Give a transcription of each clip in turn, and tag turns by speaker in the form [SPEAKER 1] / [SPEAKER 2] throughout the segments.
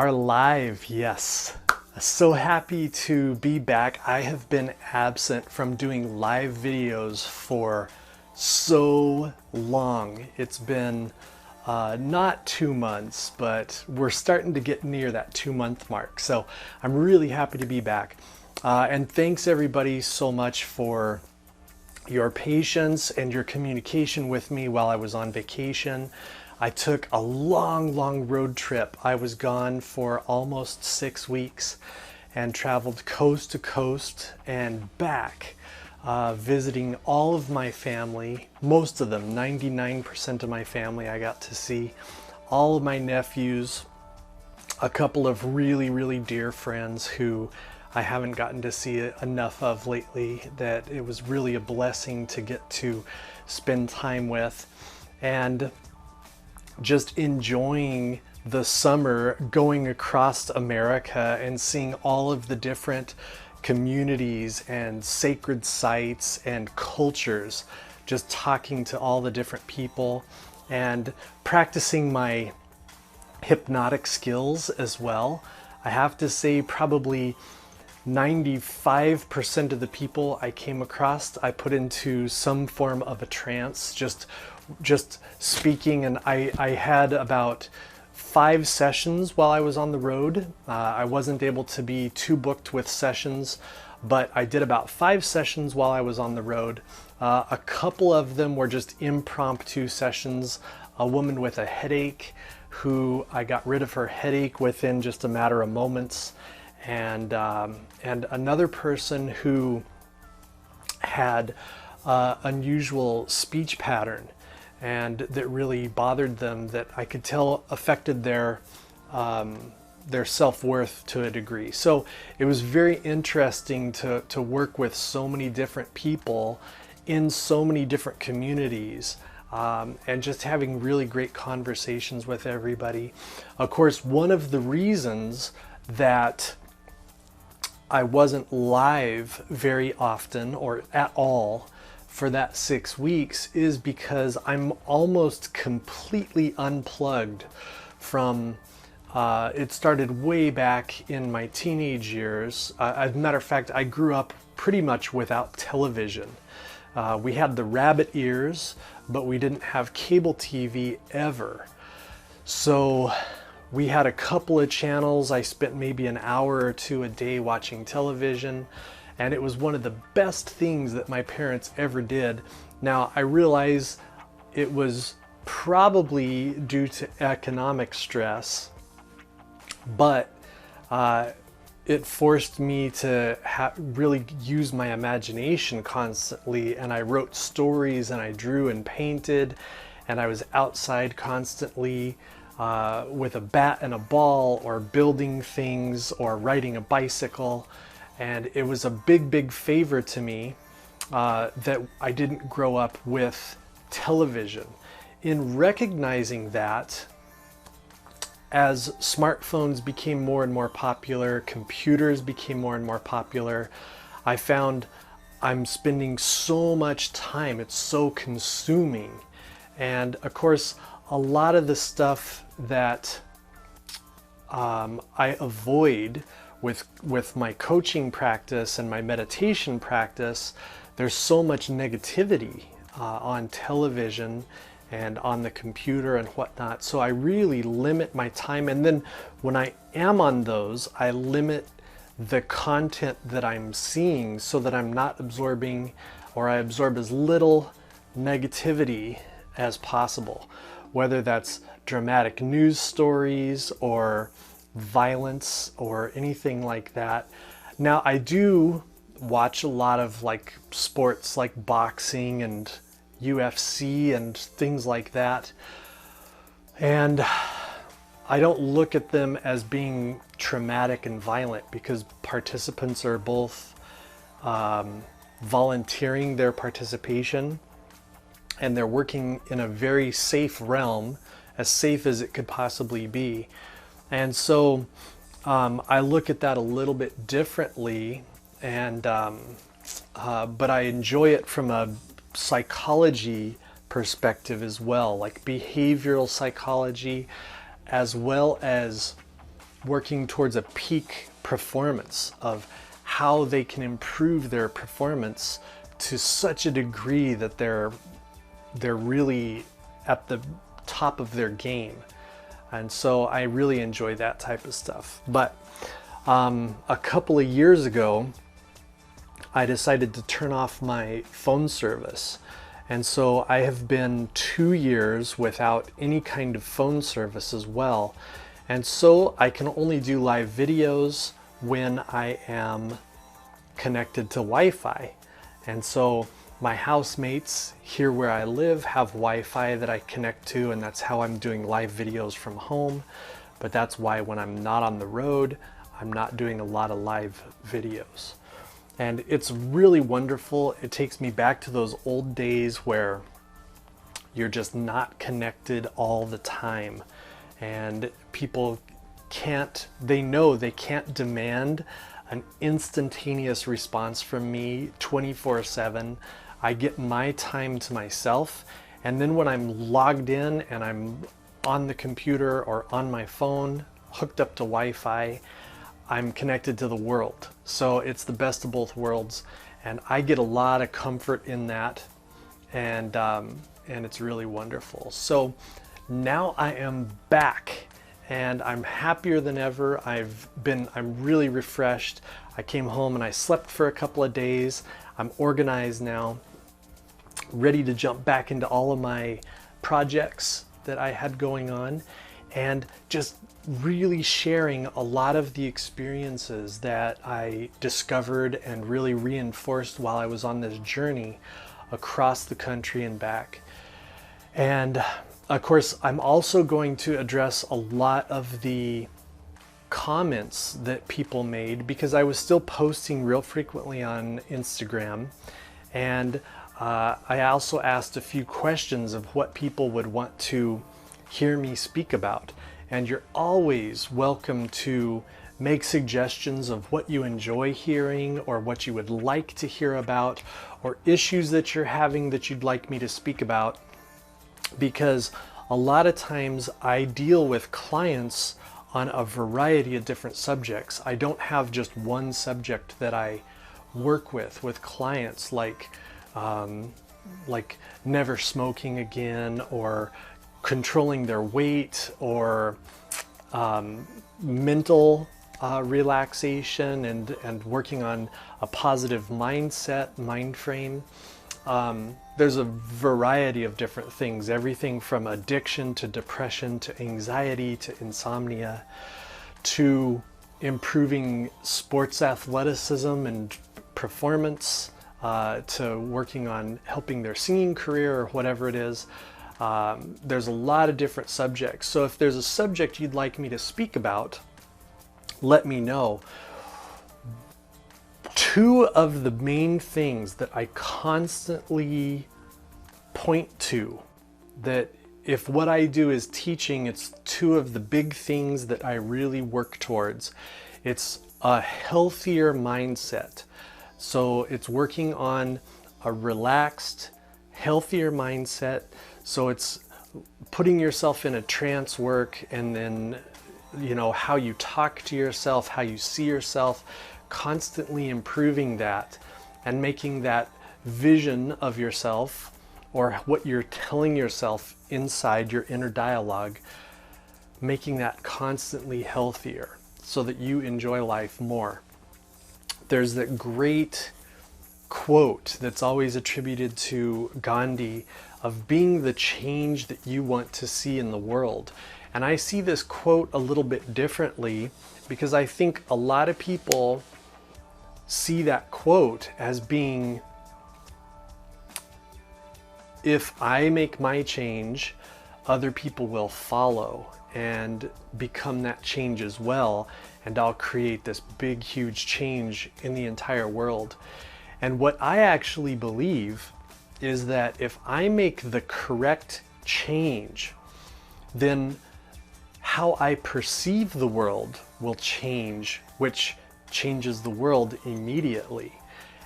[SPEAKER 1] are live, yes. So happy to be back. I have been absent from doing live videos for so long. It's been not 2 months, but we're starting to get near that 2-month mark. So I'm really happy to be back. And thanks everybody so much for your patience and your communication with me while I was on vacation. I took a long road trip. I was gone for almost 6 weeks and traveled coast to coast and back, visiting all of my family, most of them, 99% of my family I got to see, all of my nephews, a couple of really dear friends who I haven't gotten to see enough of lately, that it was really a blessing to get to spend time with, and just enjoying the summer, going across America and seeing all of the different communities and sacred sites and cultures, just talking to all the different people and practicing my hypnotic skills as well. I have to say probably 95% of the people I came across, I put into some form of a trance, just speaking. And I had about 5 sessions while I was on the road. I wasn't able to be too booked with sessions, but I did about 5 sessions while I was on the road. A couple of them were just impromptu sessions. A woman with a headache who I got rid of her headache within just a matter of moments. And another person who had unusual speech pattern, and that really bothered them, that I could tell affected their self-worth to a degree. So it was very interesting to work with so many different people in so many different communities, and just having really great conversations with everybody. Of course, one of the reasons that I wasn't live very often or at all for that 6 weeks is because I'm almost completely unplugged from, it started way back in my teenage years. As a matter of fact, I grew up pretty much without television. We had the rabbit ears, but we didn't have cable TV ever. So we had a couple of channels. I spent maybe an hour or 2 a day watching television, and it was one of the best things that my parents ever did. Now, I realize it was probably due to economic stress, but it forced me to really use my imagination constantly, and I wrote stories and I drew and painted, and I was outside constantly with a bat and a ball, or building things, or riding a bicycle. And it was a big favor to me that I didn't grow up with television. In recognizing that, as smartphones became more and more popular, computers became more and more popular, I found I'm spending so much time, it's so consuming. And of course, a lot of the stuff that I avoid with my coaching practice and my meditation practice, there's so much negativity on television and on the computer and whatnot. So I really limit my time. And then when I am on those, I limit the content that I'm seeing so that I'm not absorbing, or I absorb as little negativity as possible, whether that's dramatic news stories or violence or anything like that. Now, I do watch a lot of like sports like boxing and UFC and things like that, and I don't look at them as being traumatic and violent, because participants are both volunteering their participation, and they're working in a very safe realm, as safe as it could possibly be. And so I look at that a little bit differently, and but I enjoy it from a psychology perspective as well, like behavioral psychology, as well as working towards a peak performance of how they can improve their performance to such a degree that they're really at the top of their game. And so I really enjoy that type of stuff. But a couple of years ago, I decided to turn off my phone service. And so I have been 2 years without any kind of phone service as well. And so I can only do live videos when I am connected to Wi-Fi. And so my housemates here where I live have Wi-Fi that I connect to, and that's how I'm doing live videos from home. But that's why when I'm not on the road, I'm not doing a lot of live videos. And it's really wonderful. It takes me back to those old days where you're just not connected all the time. And people they know they can't demand an instantaneous response from me 24/7. I get my time to myself. And then when I'm logged in and I'm on the computer or on my phone, hooked up to Wi-Fi, I'm connected to the world. So it's the best of both worlds, and I get a lot of comfort in that, and it's really wonderful. So now I am back, and I'm happier than ever. I'm really refreshed. I came home and I slept for a couple of days. I'm organized now, ready to jump back into all of my projects that I had going on, and just really sharing a lot of the experiences that I discovered and really reinforced while I was on this journey across the country and back. And of course, I'm also going to address a lot of the comments that people made, because I was still posting real frequently on Instagram. And I also asked a few questions of what people would want to hear me speak about. And you're always welcome to make suggestions of what you enjoy hearing or what you would like to hear about, or issues that you're having that you'd like me to speak about. Because a lot of times I deal with clients on a variety of different subjects. I don't have just one subject that I work with clients, like never smoking again, or controlling their weight, or mental relaxation, and working on a positive mindset, mind frame. There's a variety of different things, everything from addiction to depression to anxiety to insomnia to improving sports athleticism and performance, to working on helping their singing career or whatever it is. There's a lot of different subjects. So if there's a subject you'd like me to speak about, let me know. Two of the main things that I constantly point to, that if what I do is teaching, it's two of the big things that I really work towards. It's a healthier mindset. So it's working on a relaxed, healthier mindset. So it's putting yourself in a trance work, and then, how you talk to yourself, how you see yourself, constantly improving that and making that vision of yourself, or what you're telling yourself inside your inner dialogue, making that constantly healthier so that you enjoy life more. There's that great quote that's always attributed to Gandhi of being the change that you want to see in the world. And I see this quote a little bit differently, because I think a lot of people see that quote as being, if I make my change, other people will follow and become that change as well, and I'll create this big, huge change in the entire world. And what I actually believe is that if I make the correct change, then how I perceive the world will change, which changes the world immediately.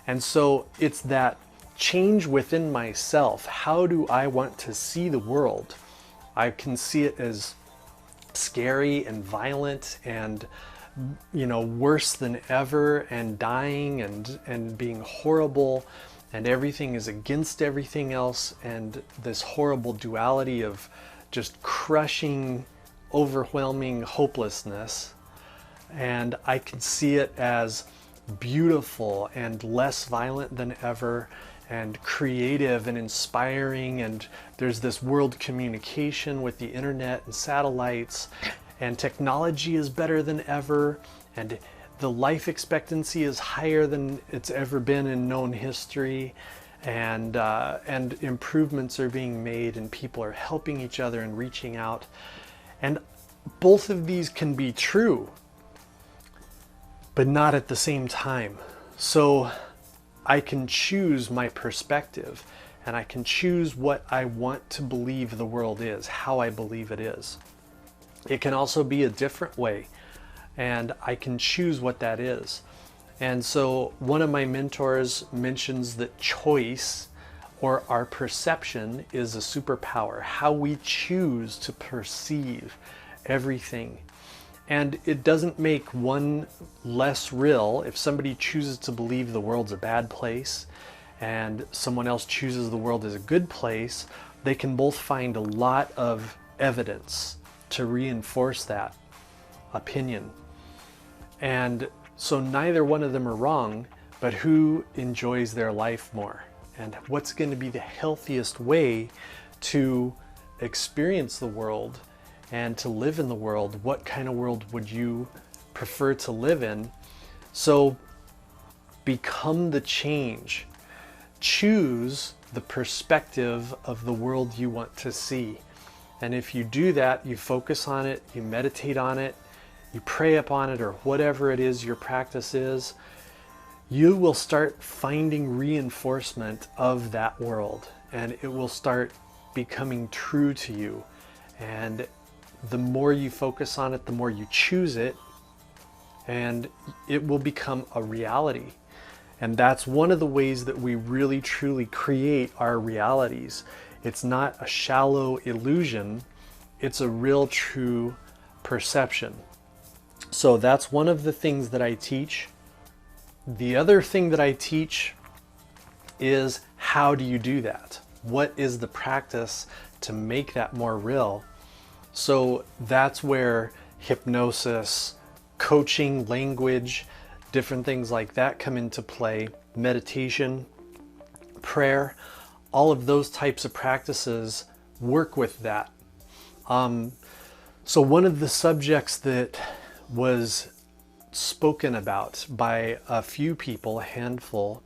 [SPEAKER 1] And so it's that change within myself. How do I want to see the world? I can see it as scary and violent and, you know, worse than ever, and dying and being horrible, and everything is against everything else, and this horrible duality of just crushing, overwhelming hopelessness. And I can see it as beautiful and less violent than ever, and creative and inspiring, and there's this world communication with the internet and satellites, and technology is better than ever, and the life expectancy is higher than it's ever been in known history, and improvements are being made, and people are helping each other and reaching out. And both of these can be true, but not at the same time. So I can choose my perspective, and I can choose what I want to believe the world is, how I believe it is. It can also be a different way, and I can choose what that is. And so one of my mentors mentions that choice, or our perception, is a superpower, how we choose to perceive everything. And it doesn't make one less real. If somebody chooses to believe the world's a bad place and someone else chooses the world is a good place, they can both find a lot of evidence to reinforce that opinion. And so neither one of them are wrong, but who enjoys their life more? And what's going to be the healthiest way to experience the world and to live in the world? What kind of world would you prefer to live in? So become the change. Choose the perspective of the world you want to see. And if you do that, you focus on it, you meditate on it, you pray upon it, or whatever it is your practice is, you will start finding reinforcement of that world, and it will start becoming true to you. And the more you focus on it, the more you choose it, and it will become a reality. And that's one of the ways that we really truly create our realities. It's not a shallow illusion, it's a real true perception. So that's one of the things that I teach. The other thing that I teach is, how do you do that? What is the practice to make that more real? So that's where hypnosis, coaching, language, different things like that come into play. Meditation, prayer, all of those types of practices work with that. So one of the subjects that was spoken about by a few people, a handful,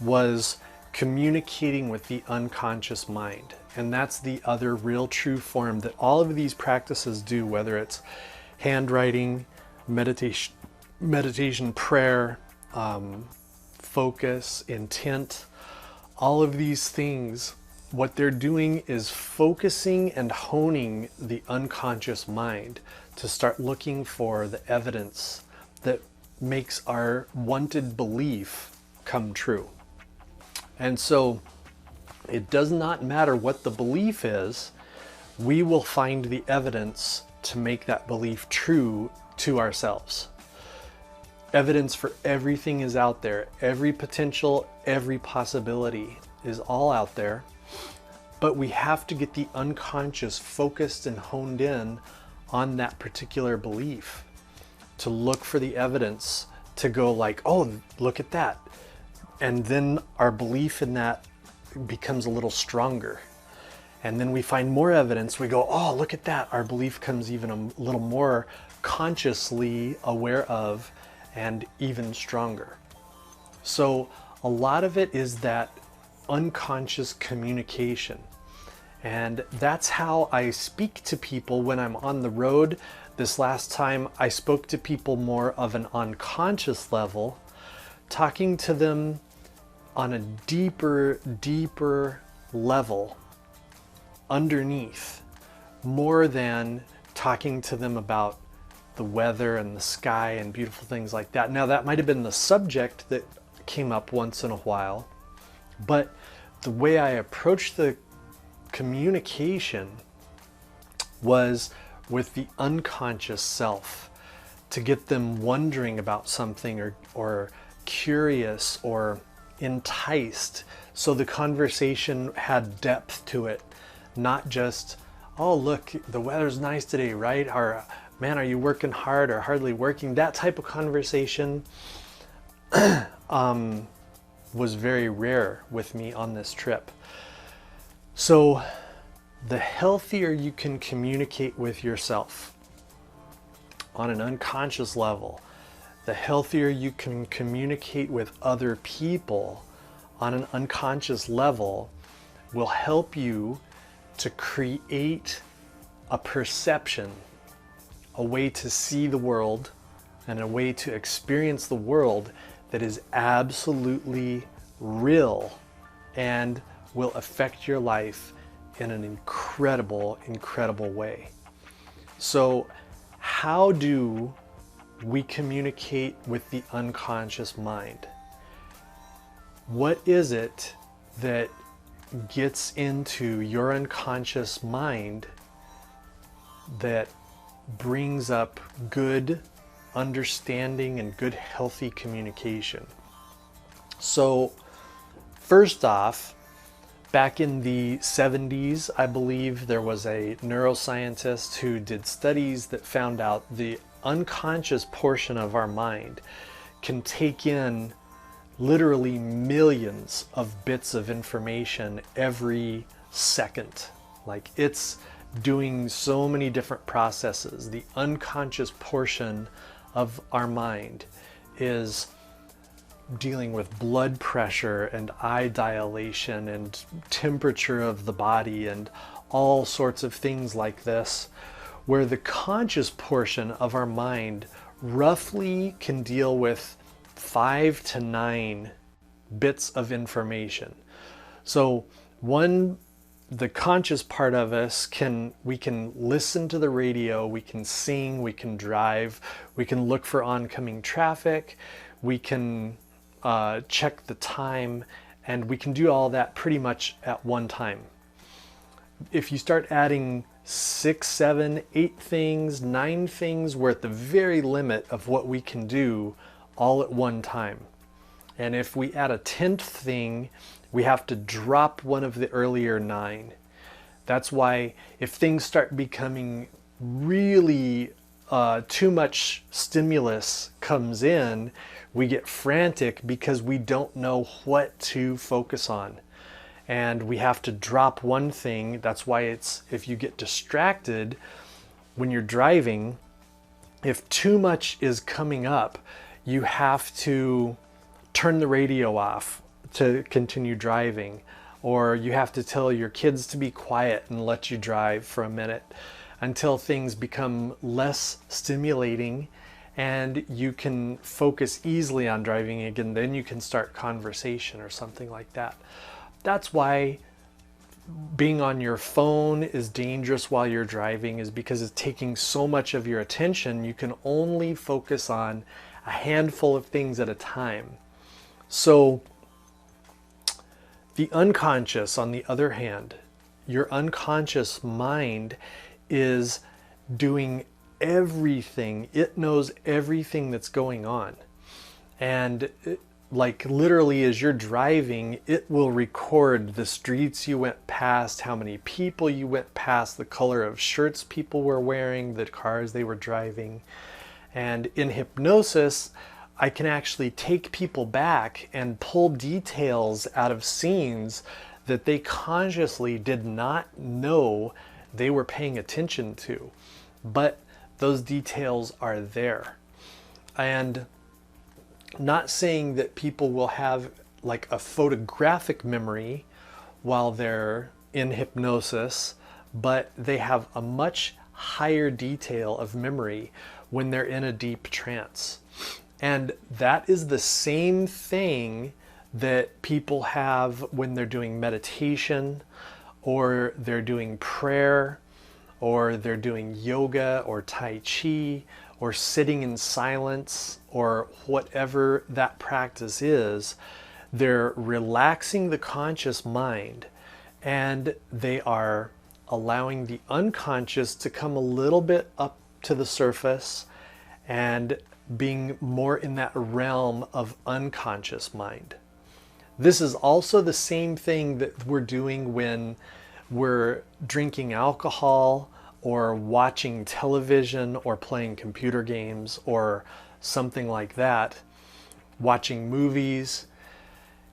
[SPEAKER 1] was communicating with the unconscious mind. And that's the other real true form that all of these practices do, whether it's handwriting, meditation, prayer, focus, intent, all of these things. What they're doing is focusing and honing the unconscious mind to start looking for the evidence that makes our wanted belief come true. And so it does not matter what the belief is, we will find the evidence to make that belief true to ourselves. Evidence for everything is out there. Every potential, every possibility is all out there. But we have to get the unconscious focused and honed in on that particular belief, to look for the evidence, to go like, oh, look at that. And then our belief in that becomes a little stronger. And then we find more evidence, we go, oh, look at that. Our belief comes even a little more consciously aware of and even stronger. So a lot of it is that unconscious communication. And that's how I speak to people when I'm on the road. This last time I spoke to people more of an unconscious level, talking to them on a deeper level underneath, more than talking to them about the weather and the sky and beautiful things like that. Now that might have been the subject that came up once in a while, but the way I approached the communication was with the unconscious self, to get them wondering about something, or curious or enticed, so the conversation had depth to it, not just, oh look, the weather's nice today, right? Or man, are you working hard or hardly working? That type of conversation was very rare with me on this trip. So the healthier you can communicate with yourself on an unconscious level, the healthier you can communicate with other people on an unconscious level, will help you to create a perception, a way to see the world, and a way to experience the world that is absolutely real and will affect your life in an incredible, incredible way. So how do we communicate with the unconscious mind? What is it that gets into your unconscious mind that brings up good understanding and good healthy communication? So first off, back in the 70s, I believe there was a neuroscientist who did studies that found out the unconscious portion of our mind can take in literally millions of bits of information every second. Like, it's doing so many different processes. The unconscious portion of our mind is dealing with blood pressure and eye dilation and temperature of the body and all sorts of things like this, where the conscious portion of our mind roughly can deal with 5 to 9 bits of information. So the conscious part of us we can listen to the radio, we can sing, we can drive, we can look for oncoming traffic, we can check the time, and we can do all that pretty much at one time. If you start adding 6, 7, 8 things, 9 things, we're at the very limit of what we can do all at one time. And if we add a 10th thing, we have to drop one of the earlier 9. That's why if things start becoming really too much stimulus comes in, we get frantic because we don't know what to focus on. And we have to drop one thing. That's why if you get distracted when you're driving, if too much is coming up, you have to turn the radio off to continue driving, or you have to tell your kids to be quiet and let you drive for a minute until things become less stimulating and you can focus easily on driving again. Then you can start conversation or something like that. That's why being on your phone is dangerous while you're driving, is because it's taking so much of your attention. You can only focus on a handful of things at a time. So the unconscious, on the other hand, your unconscious mind is doing everything. It knows everything that's going on. And like literally as you're driving, it will record the streets you went past, how many people you went past, the color of shirts people were wearing, the cars they were driving. And in hypnosis, I can actually take people back and pull details out of scenes that they consciously did not know they were paying attention to. But those details are there. And not saying that people will have like a photographic memory while they're in hypnosis, but they have a much higher detail of memory when they're in a deep trance. And that is the same thing that people have when they're doing meditation, or they're doing prayer, or they're doing yoga or Tai Chi, or sitting in silence, or whatever that practice is. They're relaxing the conscious mind, and they are allowing the unconscious to come a little bit up to the surface and being more in that realm of unconscious mind. This is also the same thing that we're doing when we're drinking alcohol or watching television or playing computer games or something like that, watching movies.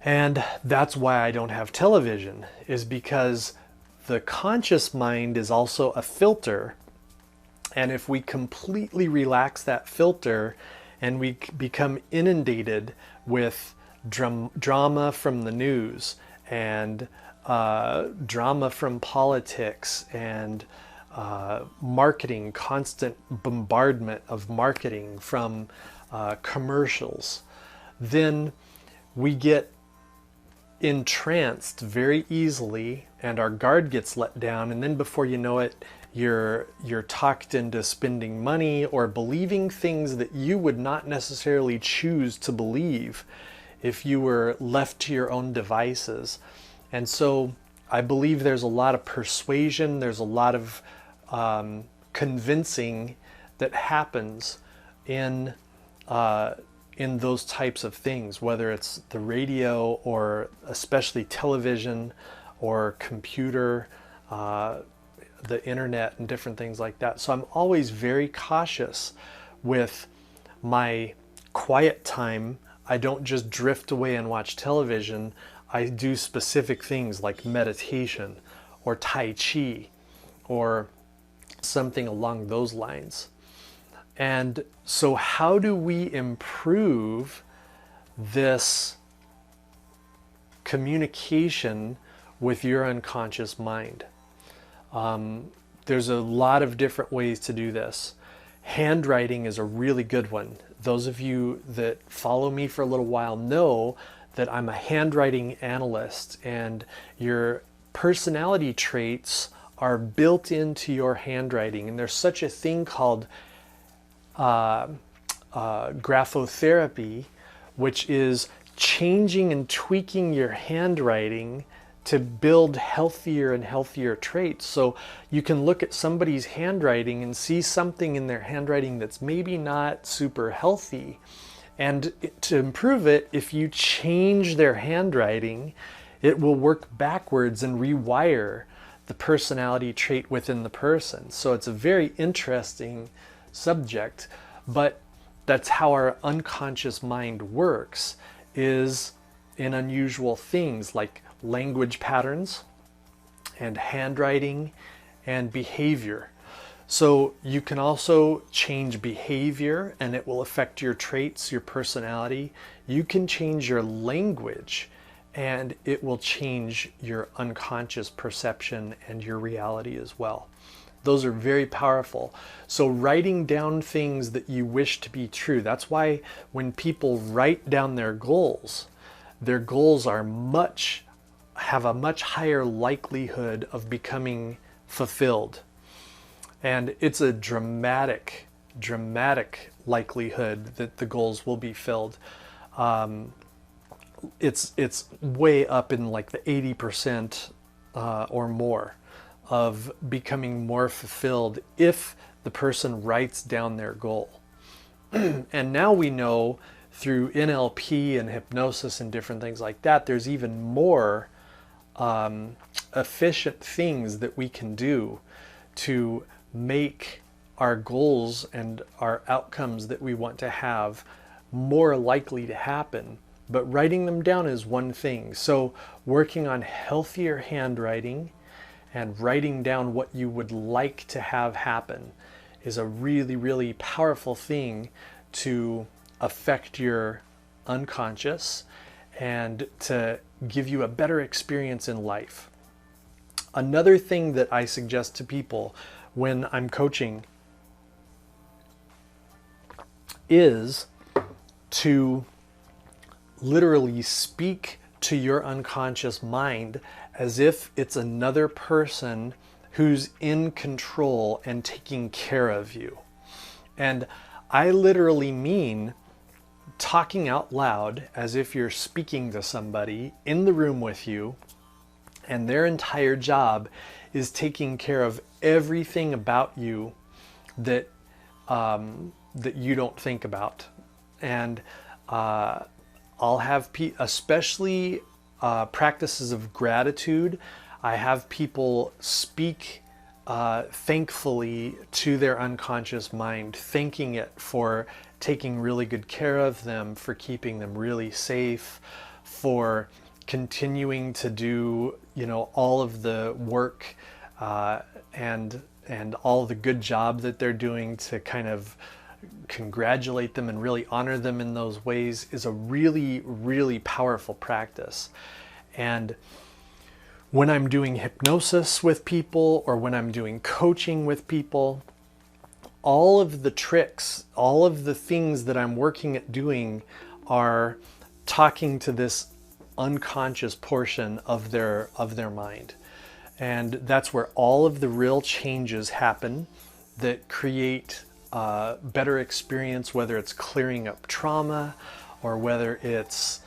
[SPEAKER 1] And that's why I don't have television, is because the conscious mind is also a filter. And if we completely relax that filter and we become inundated with drama from the news and drama from politics and marketing, constant bombardment of marketing from commercials, then we get entranced very easily and our guard gets let down, and then before you know it, you're talked into spending money or believing things that you would not necessarily choose to believe if you were left to your own devices. And so I believe there's a lot of persuasion, there's a lot of convincing that happens in those types of things, whether it's the radio or especially television or computer, the internet and different things like that. So I'm always very cautious with my quiet time. I don't just drift away and watch television. I do specific things like meditation or Tai Chi or something along those lines. And so how do we improve this communication with your unconscious mind? There's a lot of different ways to do this. Handwriting is a really good one. Those of you that follow me for a little while know that I'm a handwriting analyst, and your personality traits are built into your handwriting. And there's such a thing called graphotherapy, which is changing and tweaking your handwriting to build healthier and healthier traits. So you can look at somebody's handwriting and see something in their handwriting that's maybe not super healthy. And to improve it, if you change their handwriting, it will work backwards and rewire the personality trait within the person. So it's a very interesting subject, but that's how our unconscious mind works, is in unusual things like language patterns and handwriting and behavior. So you can also change behavior and it will affect your traits, your personality. You can change your language and it will change your unconscious perception and your reality as well. Those are very powerful. So writing down things that you wish to be true, that's why when people write down their goals are have a much higher likelihood of becoming fulfilled. And it's a dramatic likelihood that the goals will be filled. It's way up in like the 80% or more of becoming more fulfilled if the person writes down their goal. And now we know through NLP and hypnosis and different things like that, there's even more efficient things that we can do to make our goals and our outcomes that we want to have more likely to happen. But writing them down is one thing. So working on healthier handwriting and writing down what you would like to have happen is a really, really powerful thing to affect your unconscious and to give you a better experience in life. Another thing that I suggest to people when I'm coaching is to literally speak to your unconscious mind as if it's another person who's in control and taking care of you. And I literally mean talking out loud as if you're speaking to somebody in the room with you, and their entire job is taking care of everything about you that that you don't think about. And I'll have especially practices of gratitude. I have people speak thankfully to their unconscious mind, thanking it for taking really good care of them, for keeping them really safe, for continuing to do, all of the work and all the good job that they're doing, to kind of congratulate them and really honor them in those ways, is a really, really powerful practice. And when I'm doing hypnosis with people, or when I'm doing coaching with people, all of the tricks, all of the things that I'm working at doing are talking to this unconscious portion of their mind. And that's where all of the real changes happen that create better experience, whether it's clearing up trauma, or whether it's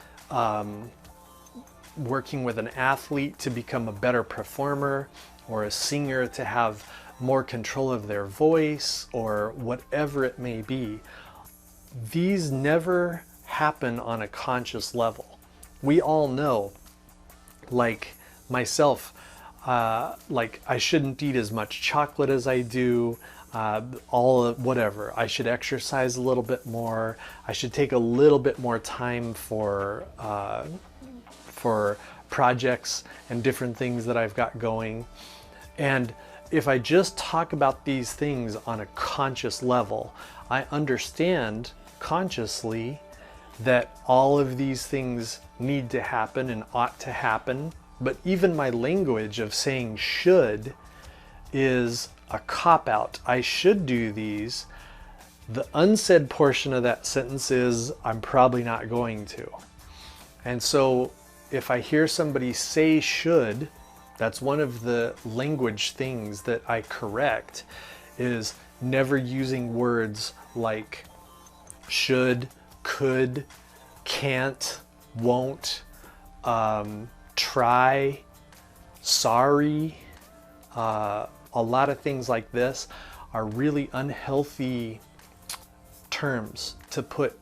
[SPEAKER 1] working with an athlete to become a better performer, or a singer to have more control of their voice, or whatever it may be. These never happen on a conscious level. We all know, like myself, like I shouldn't eat as much chocolate as I do, whatever. I should exercise a little bit more. I should take a little bit more time for projects and different things that I've got going. And if I just talk about these things on a conscious level, I understand consciously that all of these things need to happen and ought to happen. But even my language of saying should is a cop-out. I should do these. The unsaid portion of that sentence is I'm probably not going to. And so if I hear somebody say should, that's one of the language things that I correct, is never using words like should, could, can't, won't, try, sorry. A lot of things like this are really unhealthy terms to put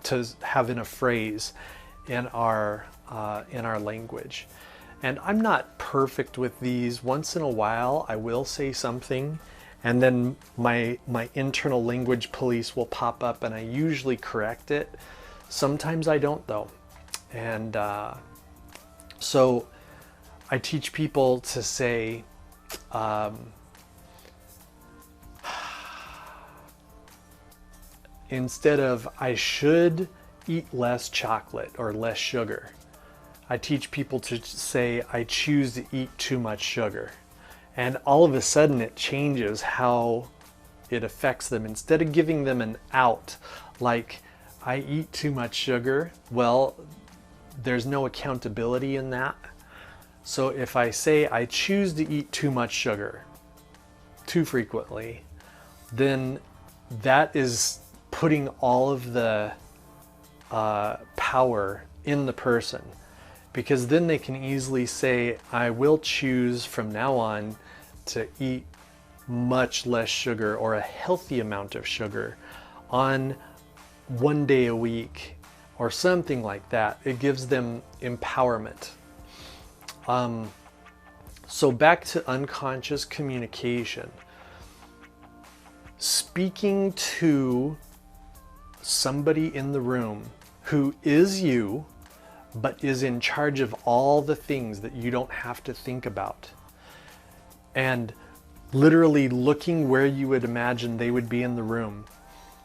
[SPEAKER 1] to have in a phrase in our language. And I'm not perfect with these. Once in a while I will say something, and then my internal language police will pop up, and I usually correct it. Sometimes I don't, though. And so I teach people to say, instead of I should eat less chocolate or less sugar, I teach people to say I choose to eat too much sugar. And all of a sudden it changes how it affects them. Instead of giving them an out, like I eat too much sugar, well, there's no accountability in that. So if I say I choose to eat too much sugar too frequently, then that is putting all of the power in the person, because then they can easily say, I will choose from now on to eat much less sugar, or a healthy amount of sugar on one day a week, or something like that. It gives them empowerment. So back to unconscious communication. Speaking to somebody in the room who is you, but is in charge of all the things that you don't have to think about. And literally looking where you would imagine they would be in the room,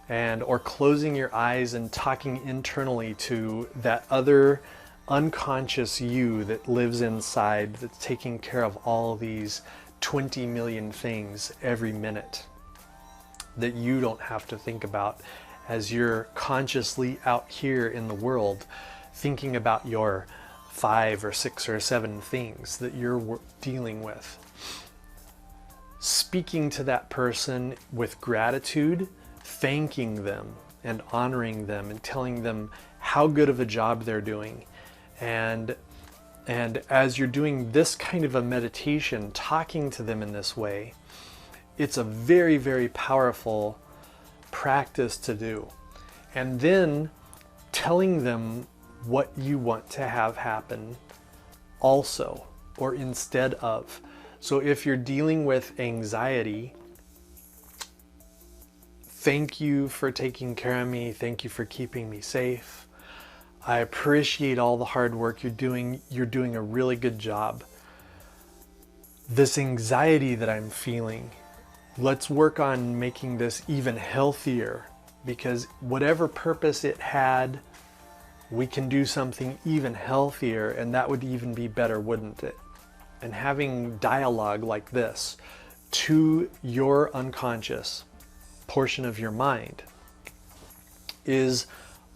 [SPEAKER 1] or closing your eyes and talking internally to that other unconscious you that lives inside, that's taking care of all these 20 million things every minute that you don't have to think about, as you're consciously out here in the world thinking about your 5 or 6 or 7 things that you're dealing with. Speaking to that person with gratitude, thanking them and honoring them and telling them how good of a job they're doing, and And as you're doing this kind of a meditation, talking to them in this way, it's a very, very powerful practice to do. And then telling them what you want to have happen also, or instead of. So if you're dealing with anxiety, thank you for taking care of me. Thank you for keeping me safe. I appreciate all the hard work you're doing. You're doing a really good job. This anxiety that I'm feeling, let's work on making this even healthier, because whatever purpose it had, we can do something even healthier, and that would even be better, wouldn't it? And having dialogue like this to your unconscious portion of your mind is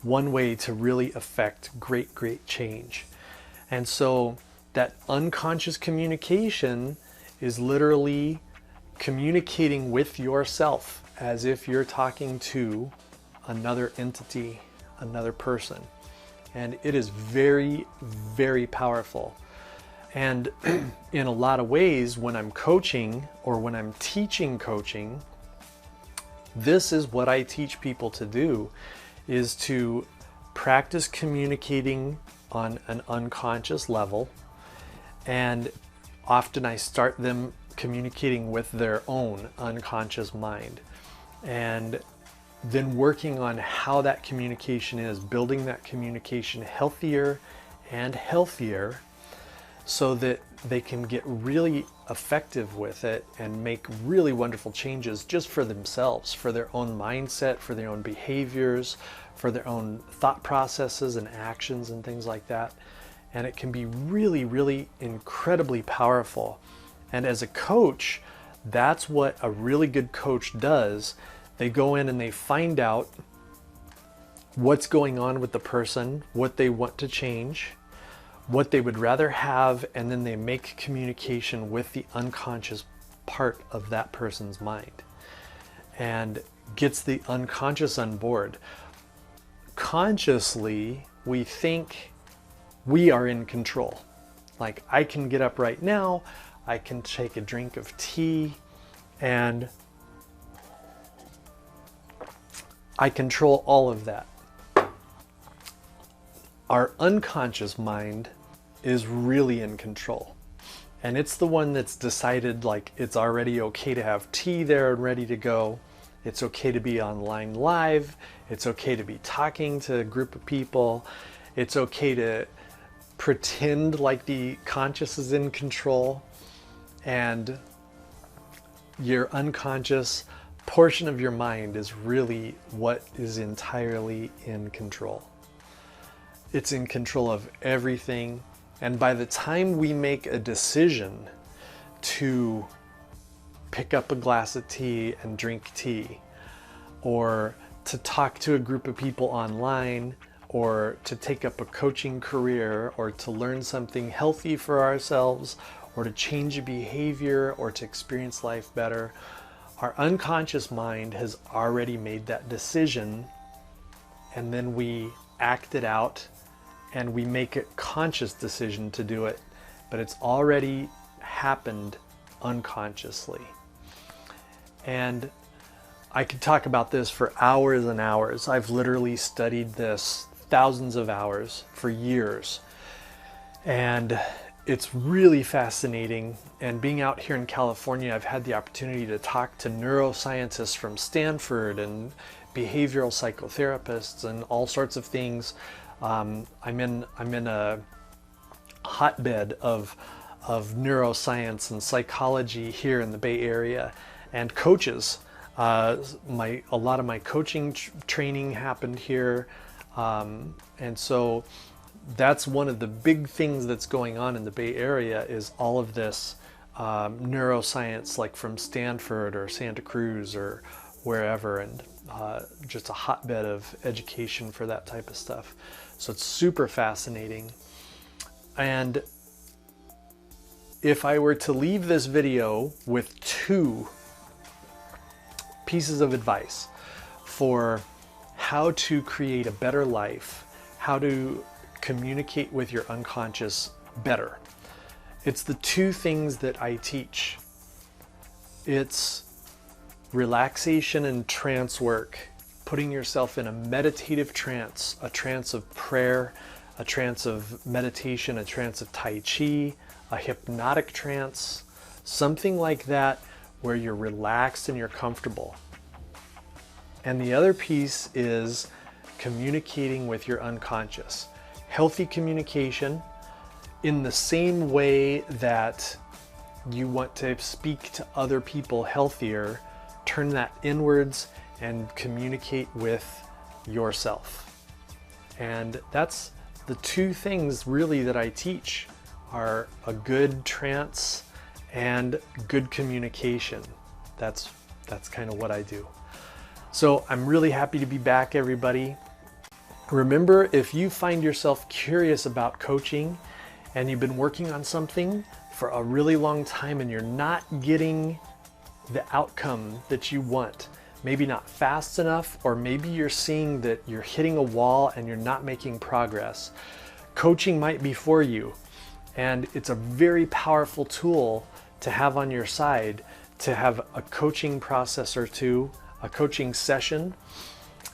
[SPEAKER 1] one way to really affect great, great change. And so that unconscious communication is literally communicating with yourself as if you're talking to another entity, another person. And it is very, very powerful. And in a lot of ways, when I'm coaching or when I'm teaching coaching, this is what I teach people to do, is to practice communicating on an unconscious level. And often I start them communicating with their own unconscious mind, and then working on how that communication is, building that communication healthier and healthier, so that they can get really effective with it and make really wonderful changes just for themselves, for their own mindset, for their own behaviors, for their own thought processes and actions and things like that. And it can be really, really incredibly powerful. And as a coach, that's what a really good coach does. They go in and they find out what's going on with the person, what they want to change, what they would rather have, and then they make communication with the unconscious part of that person's mind and gets the unconscious on board. Consciously, we think we are in control. Like, I can get up right now, I can take a drink of tea, and I control all of that. Our unconscious mind is really in control. And it's the one that's decided, like, it's already okay to have tea there and ready to go. It's okay to be online live. It's okay to be talking to a group of people. It's okay to pretend like the conscious is in control. And your unconscious portion of your mind is really what is entirely in control. It's in control of everything. And by the time we make a decision to pick up a glass of tea and drink tea, or to talk to a group of people online, or to take up a coaching career, or to learn something healthy for ourselves, or to change a behavior, or to experience life better, our unconscious mind has already made that decision, and then we act it out and we make a conscious decision to do it, but it's already happened unconsciously. And I could talk about this for hours and hours. I've literally studied this thousands of hours for years, and it's really fascinating. And being out here in California, I've had the opportunity to talk to neuroscientists from Stanford and behavioral psychotherapists and all sorts of things. I'm in a hotbed of neuroscience and psychology here in the Bay Area, and coaches. A lot of my coaching training happened here, and so that's one of the big things that's going on in the Bay Area, is all of this neuroscience, like from Stanford or Santa Cruz or wherever, and just a hotbed of education for that type of stuff. So it's super fascinating. And if I were to leave this video with 2 pieces of advice for how to create a better life, how to communicate with your unconscious better. It's the two things that I teach. It's relaxation and trance work, putting yourself in a meditative trance, a trance of prayer, a trance of meditation, a trance of Tai Chi, a hypnotic trance, something like that where you're relaxed and you're comfortable. And the other piece is communicating with your unconscious. Healthy communication in the same way that you want to speak to other people healthier, turn that inwards and communicate with yourself. And that's the two things really that I teach, are a good trance and good communication. That's kind of what I do. So I'm really happy to be back, everybody. Remember, if you find yourself curious about coaching and you've been working on something for a really long time and you're not getting the outcome that you want, maybe not fast enough, or maybe you're seeing that you're hitting a wall and you're not making progress, coaching might be for you. And it's a very powerful tool to have on your side, to have a coaching process or two, a coaching session.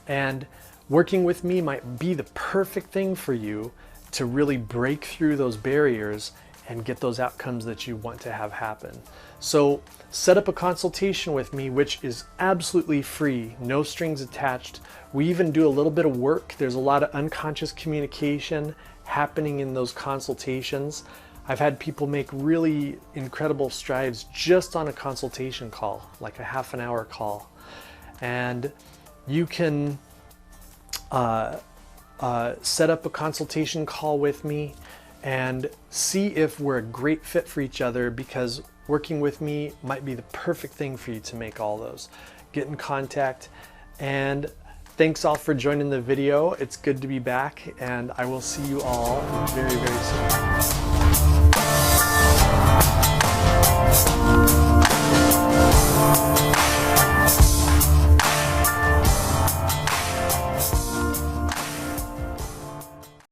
[SPEAKER 1] And working with me might be the perfect thing for you to really break through those barriers and get those outcomes that you want to have happen. So set up a consultation with me, which is absolutely free, no strings attached. We even do a little bit of work. There's a lot of unconscious communication happening in those consultations. I've had people make really incredible strides just on a consultation call, like a half an hour call. And you can set up a consultation call with me and see if we're a great fit for each other, because working with me might be the perfect thing for you to make all those. Get in contact, and thanks all for joining the video. It's good to be back, and I will see you all very, very soon.